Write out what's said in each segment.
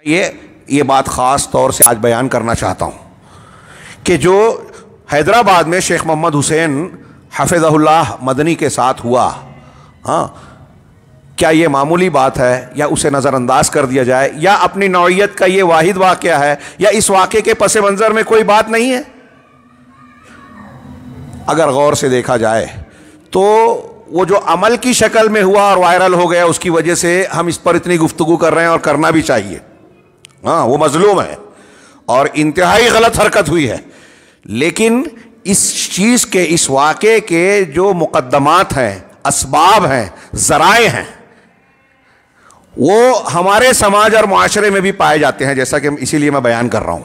یہ بات خاص طور سے آج بیان کرنا چاہتا ہوں کہ جو حیدرآباد میں شیخ محمد حسین حفظہ اللہ مدنی کے ساتھ ہوا، کیا یہ معمولی بات ہے یا اسے نظر انداز کر دیا جائے، یا اپنی نوعیت کا یہ واحد واقعہ ہے، یا اس واقعے کے پس منظر میں کوئی بات نہیں ہے؟ اگر غور سے دیکھا جائے تو وہ جو عمل کی شکل میں ہوا اور وائرل ہو گیا، اس کی وجہ سے ہم اس پر اتنی گفتگو کر رہے ہیں اور کرنا بھی چاہیے۔ وہ مظلوم ہے اور انتہائی غلط حرکت ہوئی ہے، لیکن اس چیز کے، اس واقعے کے جو مقدمات ہیں، اسباب ہیں، ذرائع ہیں، وہ ہمارے سماج اور معاشرے میں بھی پائے جاتے ہیں، جیسا کہ اسی لیے میں بیان کر رہا ہوں۔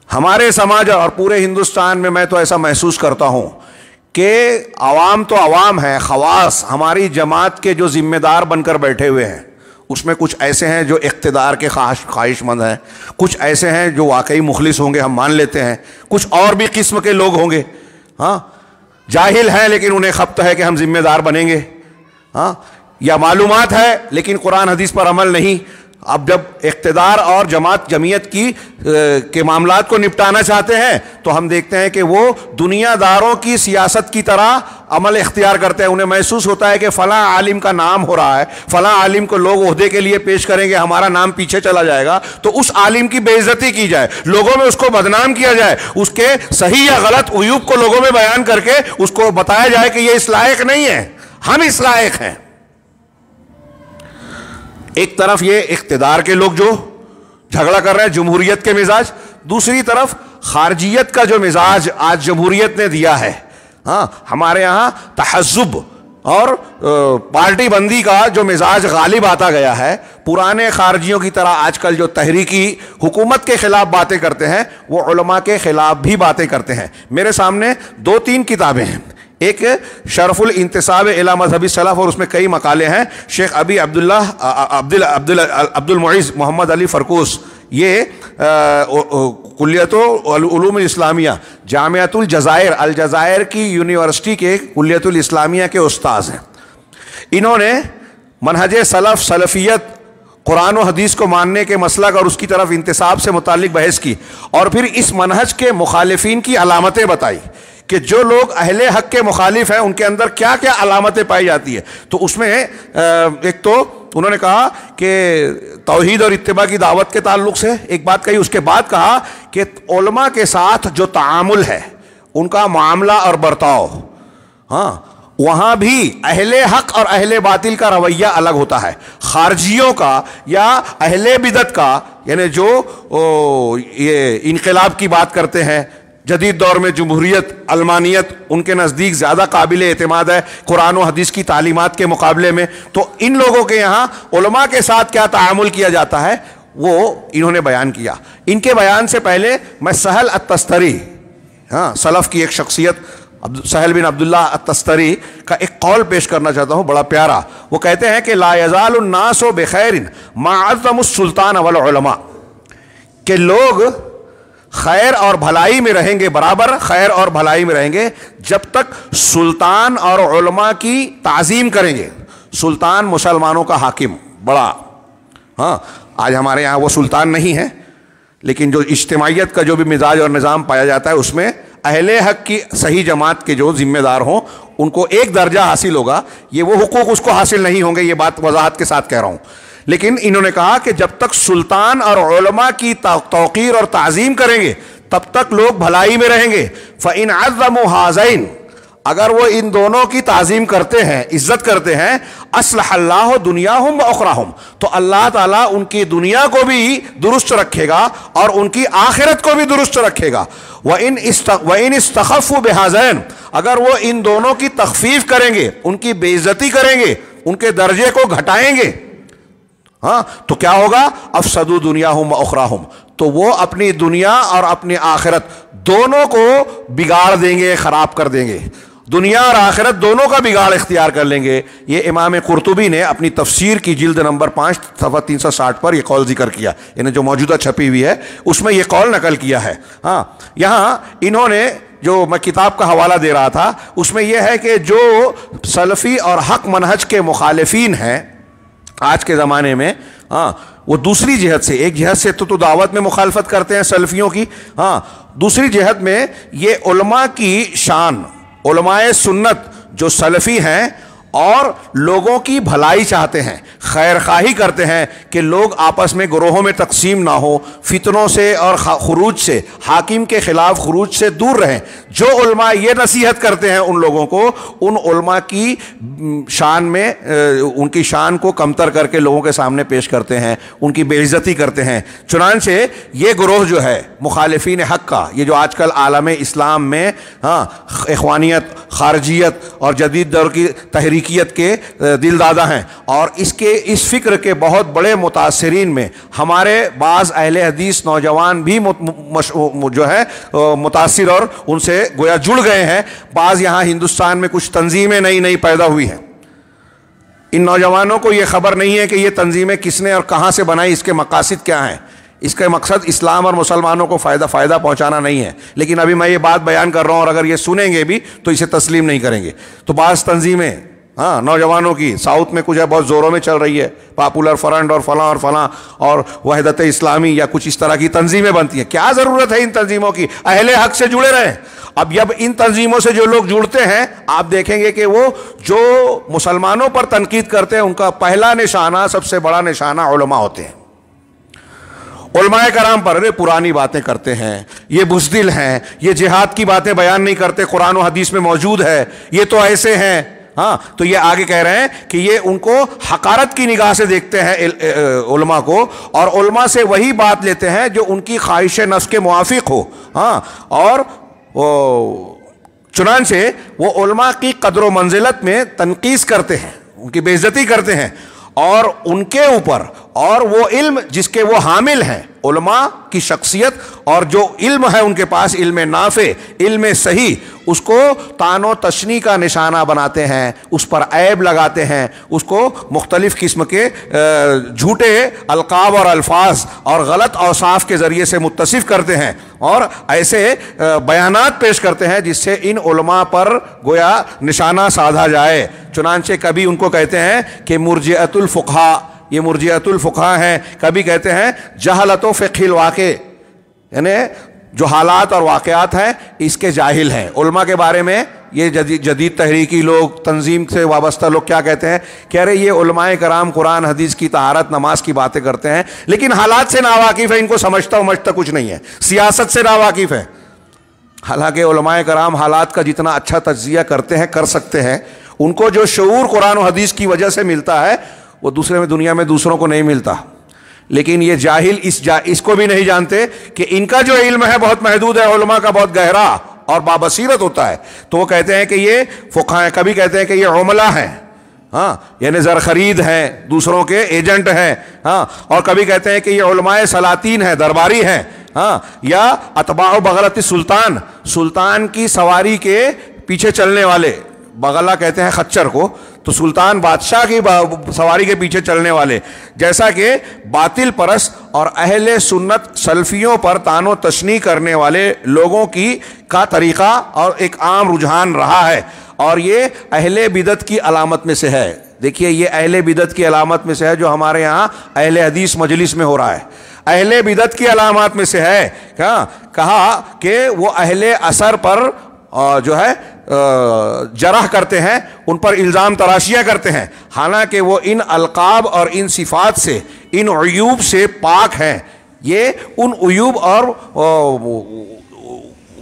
ہمارے سماج اور پورے ہندوستان میں تو ایسا محسوس کرتا ہوں کہ عوام تو عوام ہے، خواص ہماری جماعت کے جو ذمہ دار بن کر بیٹھے ہوئے ہیں، اس میں کچھ ایسے ہیں جو اقتدار کے خواہش مند ہیں، کچھ ایسے ہیں جو واقعی مخلص ہوں گے، ہم مان لیتے ہیں، کچھ اور بھی قسم کے لوگ ہوں گے، جاہل ہیں لیکن انہیں خبط ہے کہ ہم ذمہ دار بنیں گے، یا معلومات ہے لیکن قرآن حدیث پر عمل نہیں۔ اب جب اقتدار اور جمعیت کے معاملات کو نپٹانا چاہتے ہیں تو ہم دیکھتے ہیں کہ وہ دنیا داروں کی سیاست کی طرح عمل اختیار کرتے ہیں۔ انہیں محسوس ہوتا ہے کہ فلاں عالم کا نام ہو رہا ہے، فلاں عالم کو لوگ عہدے کے لیے پیش کریں گے، ہمارا نام پیچھے چلا جائے گا، تو اس عالم کی بے عزتی کی جائے، لوگوں میں اس کو بدنام کیا جائے، اس کے صحیح یا غلط عیوب کو لوگوں میں بیان کر کے اس کو بتایا جائے کہ یہ اس لائق نہیں ہے، ہم اس لائق ہیں۔ ایک طرف یہ اقتدار کے لوگ جو جھگڑا کر رہے ہیں، جمہوریت کے مزاج، دوسری طرف خارجیت کا جو مزاج آج جمہوریت نے دیا ہے۔ ہمارے ہاں تحزب اور پارٹی بندی کا جو مزاج غالب آتا گیا ہے، پرانے خارجیوں کی طرح آج کل جو تحریکی حکومت کے خلاف باتیں کرتے ہیں، وہ علماء کے خلاف بھی باتیں کرتے ہیں۔ میرے سامنے 2-3 کتابیں ہیں، ایک شرف الانتصاب الی مذہب السلف اور اس میں کئی مقالے ہیں، شیخ ابی عبد المعز محمد علی فرکوس، یہ کلیت العلوم الاسلامیہ جامعۃ الجزائر کی یونیورسٹی کے کلیت الاسلامیہ کے استاذ ہیں۔ انہوں نے منہج سلف، سلفیت، قرآن و حدیث کو ماننے کے مسلک اور اس کی طرف انتصاب سے متعلق بحث کی، اور پھر اس منہج کے مخالفین کی علامتیں بتائی کہ جو لوگ اہل حق کے مخالف ہیں ان کے اندر کیا کیا علامتیں پائی جاتی ہے۔ تو اس میں ایک تو انہوں نے کہا کہ توحید اور اتباع کی دعوت کے تعلق سے ایک بات کہی، اس کے بعد کہا کہ علماء کے ساتھ جو تعامل ہے، ان کا معاملہ اور برتاؤ، وہاں بھی اہل حق اور اہل باطل کا رویہ الگ ہوتا ہے۔ خارجیوں کا یا اہل بدعت کا، یعنی جو یہ انقلاب کی بات کرتے ہیں، جدید دور میں جمہوریت، علمانیت ان کے نزدیک زیادہ قابل اعتماد ہے قرآن و حدیث کی تعلیمات کے مقابلے میں، تو ان لوگوں کے یہاں علماء کے ساتھ کیا تعامل کیا جاتا ہے وہ انہوں نے بیان کیا۔ ان کے بیان سے پہلے میں سہل التستری، سلف کی ایک شخصیت سہل بن عبداللہ التستری کا ایک قول پیش کرنا چاہتا ہوں، بڑا پیارا۔ وہ کہتے ہیں کہ لا یزال الناس بخیر ما عظم السلطان والعلماء، کہ لوگ خیر اور بھلائی میں رہیں گے، برابر خیر اور بھلائی میں رہیں گے جب تک سلطان اور علماء کی تعظیم کریں گے۔ سلطان مسلمانوں کا حاکم بڑا، آج ہمارے یہاں وہ سلطان نہیں ہے، لیکن جو اجتماعیت کا جو بھی مزاج اور نظام پایا جاتا ہے، اس میں اہل حق کی صحیح جماعت کے جو ذمہ دار ہوں ان کو ایک درجہ حاصل ہوگا، یہ وہ حقوق اس کو حاصل نہیں ہوں گے، یہ بات وضاحت کے ساتھ کہہ رہا ہوں۔ لیکن انہوں نے کہا کہ جب تک سلطان اور علماء کی توقیر اور تعظیم کریں گے تب تک لوگ بھلائی میں رہیں گے۔ فَإِنْ عَظَّمُوا هَذَيْنِ، اگر وہ ان دونوں کی تعظیم کرتے ہیں، عزت کرتے ہیں، اصلح اللہ دنیاہم وآخرہم، تو اللہ تعالیٰ ان کی دنیا کو بھی درست رکھے گا اور ان کی آخرت کو بھی درست رکھے گا۔ وَإِنْ اسْتَخَفُّوا بِهَذَيْنِ، اگر وہ ان دونوں کی تخفیف کریں گے، ان کی بے عزتی کریں گے، ان کے درجے کو گھٹائیں گے، تو کیا ہوگا؟ افسدوا دنیاہم واخراہم، تو وہ اپنی دنیا اور اپنی آخرت دونوں کو بگاڑ دیں گے، خراب کر دیں گے، دنیا اور آخرت دونوں کا بگاڑ اختیار کر لیں گے۔ یہ امام قرطبی نے اپنی تفسیر کی جلد نمبر 5 صفحہ 360 پر یہ قول ذکر کیا، یعنی جو موجودہ چھپی ہوئی ہے اس میں یہ قول نقل کیا ہے۔ یہاں انہوں نے جو میں کتاب کا حوالہ دے رہا تھا اس میں یہ ہے کہ جو سلفی اور حق منہج کے مخالفین ہیں آج کے زمانے میں، وہ دوسری جہت سے، ایک جہت سے تو دعوت میں مخالفت کرتے ہیں سلفیوں کی، ہاں دوسری جہت میں یہ علماء کی شان، علماء سنت جو سلفی ہیں اور لوگوں کی بھلائی چاہتے ہیں، خیر خواہی کرتے ہیں کہ لوگ آپس میں گروہوں میں تقسیم نہ ہو، فتنوں سے اور خروج سے، حاکم کے خلاف خروج سے دور رہیں، جو علماء یہ نصیحت کرتے ہیں ان لوگوں کو، ان علماء کی شان میں ان کی شان کو کمتر کر کے لوگوں کے سامنے پیش کرتے ہیں، ان کی بے عزتی کرتے ہیں۔ چنانچہ یہ گروہ جو ہے مخالفین حق کا، یہ جو آج کل عالم اسلام میں اخوانیت، خارجیت اور جدید دور کی تحریکیت کے دل دادا ہیں، اور اس فکر کے بہت بڑے متاثرین میں ہمارے بعض اہل حدیث نوجوان بھی جو ہے متاثر اور ان سے گویا جڑ گئے ہیں۔ بعض یہاں ہندوستان میں کچھ تنظیمیں نئی پیدا ہوئی ہیں، ان نوجوانوں کو یہ خبر نہیں ہے کہ یہ تنظیمیں کس نے اور کہاں سے بنائی، اس کے مقاصد کیا ہیں۔ اس کا مقصد اسلام اور مسلمانوں کو فائدہ پہنچانا نہیں ہے، لیکن ابھی میں یہ بات بیان کر رہا ہوں اور اگر یہ سنیں گے بھی تو اسے تسلیم نہیں کریں گے۔ تو بعض تنظیمیں نوجوانوں کی ساؤتھ میں کچھ ہے بہت زوروں میں چل رہی ہے، پاپولر فرنٹ اور فلاں اور وحدت اسلامی یا کچھ اس طرح کی تنظیمیں بنتی ہیں۔ کیا ضرورت ہے ان تنظیموں کی؟ اہل حق سے جڑے رہیں۔ اب جب ان تنظیموں سے جو لوگ جڑتے ہیں آپ دیکھیں گے کہ وہ جو مسلمانوں پر تنقید کرتے ہیں ان کا پہلا نشانہ، سب سے بڑا نشانہ علماء ہوتے ہیں۔ علماء کرام پر پرانی باتیں کرتے ہیں، یہ بزدل ہیں، یہ جہاد کی باتیں بیان نہیں کرتے، قرآن و حدیث میں موجود ہے، یہ تو ایسے ہیں۔ تو یہ آگے کہہ رہے ہیں کہ یہ ان کو حقارت کی نگاہ سے دیکھتے ہیں علماء کو، اور علماء سے وہی بات لیتے ہیں جو ان کی خواہش نفس کے موافق ہو، اور چنانچہ وہ علماء کی قدر و منزلت میں تنقیص کرتے ہیں، ان کی بے عزتی کرتے ہیں، اور ان کے اوپر اور وہ علم جس کے وہ حامل ہیں، علماء کی شخصیت اور جو علم ہے ان کے پاس، علم نافع، علم صحیح، اس کو طعن و تشنیع کا نشانہ بناتے ہیں، اس پر عیب لگاتے ہیں، اس کو مختلف قسم کے جھوٹے القاب اور الفاظ اور غلط اوصاف کے ذریعے سے متصف کرتے ہیں، اور ایسے بیانات پیش کرتے ہیں جس سے ان علماء پر گویا نشانہ سادھا جائے۔ چنانچہ کبھی ان کو کہتے ہیں کہ مرجئۃ الفقہاء، یہ مرجئۃ الفقہاء ہیں، کبھی کہتے ہیں جہلت و فقہ الواقع، یعنی جو حالات اور واقعات ہیں اس کے جاہل ہیں۔ علماء کے بارے میں یہ جدید تحریکی لوگ، تنظیم سے وابستہ لوگ کیا کہتے ہیں؟ کہہ رہے یہ علماء کرام قرآن حدیث کی طہارت نماز کی باتیں کرتے ہیں لیکن حالات سے ناواقف ہے، ان کو سمجھتا کچھ نہیں ہے، سیاست سے ناواقف ہے۔ حالانکہ علماء کرام حالات کا جتنا اچھا تجزیہ کرتے ہیں، کر سکتے ہیں، ان کو جو شعور قرآن و حدیث کی وجہ سے ملتا ہے وہ دنیا میں دوسروں کو نہیں ملتا۔ لیکن یہ جاہل اس کو بھی نہیں جانتے کہ ان کا جو علم ہے بہت محدود ہے، علماء کا بہت گہرا اور بابصیرت ہوتا ہے، تو وہ کہتے ہیں کہ یہ فقہاء ہیں، کبھی کہتے ہیں کہ یہ عملہ ہیں، یعنی زر خرید ہیں، دوسروں کے ایجنٹ ہیں، اور کبھی کہتے ہیں کہ یہ علماء سلاطین ہیں، درباری ہیں، یا اتباع بغلۃ السلطان، سلطان کی سواری کے پیچھے چلنے والے، بغلہ کہتے ہیں خچر کو، تو سلطان بادشاہ کی سواری کے پیچھے چلنے والے، جیسا کہ باطل پرست اور اہل سنت سلفیوں پر طعن و تشنیع کرنے والے لوگوں کا طریقہ اور ایک عام رجحان رہا ہے، اور یہ اہل بدعت کی علامت میں سے ہے۔ دیکھیے یہ اہل بدعت کی علامت میں سے ہے جو ہمارے یہاں اہل حدیث مجلس میں ہو رہا ہے، اہل بدعت کی علامات میں سے ہے۔ کہا کہ وہ اہل اثر پر جو ہے جرح کرتے ہیں، ان پر الزام تراشیاں کرتے ہیں، حالانکہ وہ ان القاب اور ان صفات سے، ان عیوب سے پاک ہیں۔ یہ ان عیوب اور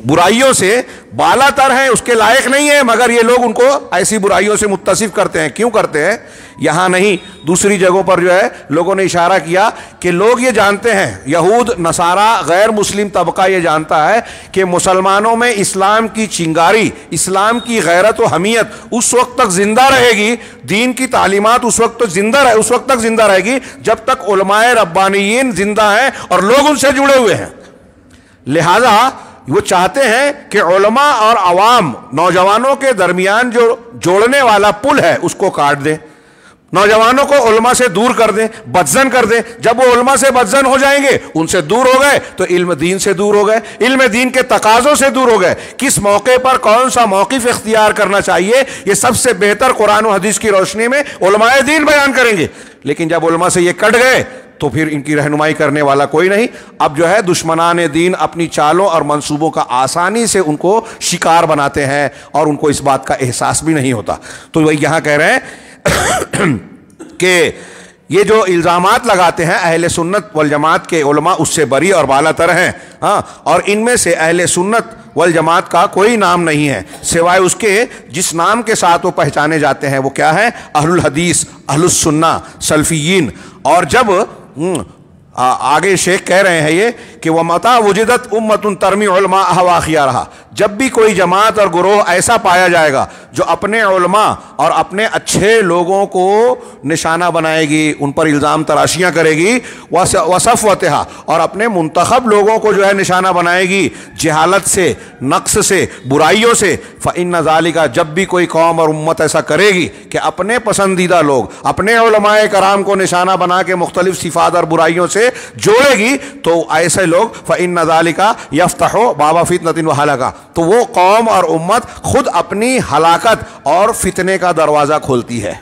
برائیوں سے بالا تر ہیں، اس کے لائق نہیں ہے، مگر یہ لوگ ان کو ایسی برائیوں سے متصف کرتے ہیں۔ کیوں کرتے ہیں؟ یہاں نہیں، دوسری جگہوں پر جو ہے لوگوں نے اشارہ کیا کہ لوگ یہ جانتے ہیں، یہود، نصارہ، غیر مسلم طبقہ یہ جانتا ہے کہ مسلمانوں میں اسلام کی چنگاری، اسلام کی غیرت و حمیت اس وقت تک زندہ رہے گی، دین کی تعلیمات اس وقت تک زندہ رہے گی جب تک علماء ربانیین زندہ ہیں اور لوگ ان سے جڑے ہوئے ہیں۔ لہذا وہ چاہتے ہیں کہ علماء اور عوام، نوجوانوں کے درمیان جو جوڑنے والا پل ہے اس کو کاٹ دیں، نوجوانوں کو علماء سے دور کر دیں، بدزن کر دیں۔ جب وہ علماء سے بدزن ہو جائیں گے، ان سے دور ہو گئے تو علم دین سے دور ہو گئے، علم دین کے تقاضوں سے دور ہو گئے۔ کس موقع پر کون سا موقف اختیار کرنا چاہیے، یہ سب سے بہتر قرآن و حدیث کی روشنی میں علماء دین بیان کریں گے۔ لیکن جب علماء سے یہ کٹ گئے تو پھر ان کی رہنمائی کرنے والا کوئی نہیں. اب جو ہے دشمنان دین اپنی چالوں اور منصوبوں کا آسانی سے ان کو شکار بناتے ہیں اور ان کو اس بات کا احساس بھی نہیں ہوتا. تو وہی یہاں کہہ رہے ہیں کہ یہ جو الزامات لگاتے ہیں اہل سنت والجماعت کے علماء اس سے بری اور بالا تر ہیں. ہاں، اور ان میں سے اہل سنت والجماعت کا کوئی نام نہیں ہے سوائے اس کے جس نام کے ساتھ وہ پہچانے جاتے ہیں. وہ کیا ہے؟ اہل الحدیث، اہل السنہ، سلفیین. اور جب آگے شیخ کہہ رہے ہیں یہ کہ وَمَتَا وُجِدَتْ أُمَّةٌ تَرْمِي عُلْمَاءَهَا وَأَخْيَارَهَا، جب بھی کوئی جماعت اور گروہ ایسا پایا جائے گا جو اپنے علماء اور اپنے اچھے لوگوں کو نشانہ بنائے گی، ان پر الزام تراشیاں کرے گی، وَصَفْوَتِهَا، اور اپنے منتخب لوگوں کو جو ہے نشانہ بنائے گی جہالت سے، نقص سے، برائیوں سے، فَإِنَّ ذَلِكَ، جب بھی کوئی قوم اور امت ایسا کرے گی کہ اپنے پسندیدہ لوگ اپنے علماء کرام کو نشانہ بنا کے مختلف صفات اور برائیوں سے جوڑے گی، تو ایسے لوگ فَإِنَّ ذَلِكَ يَفْتَحُ بَابَ فِتْنَةٍ وَهَلَكَةٍ، تو وہ قوم اور امت خود اپنی ہلاکت اور فتنے کا دروازہ کھولتی ہے.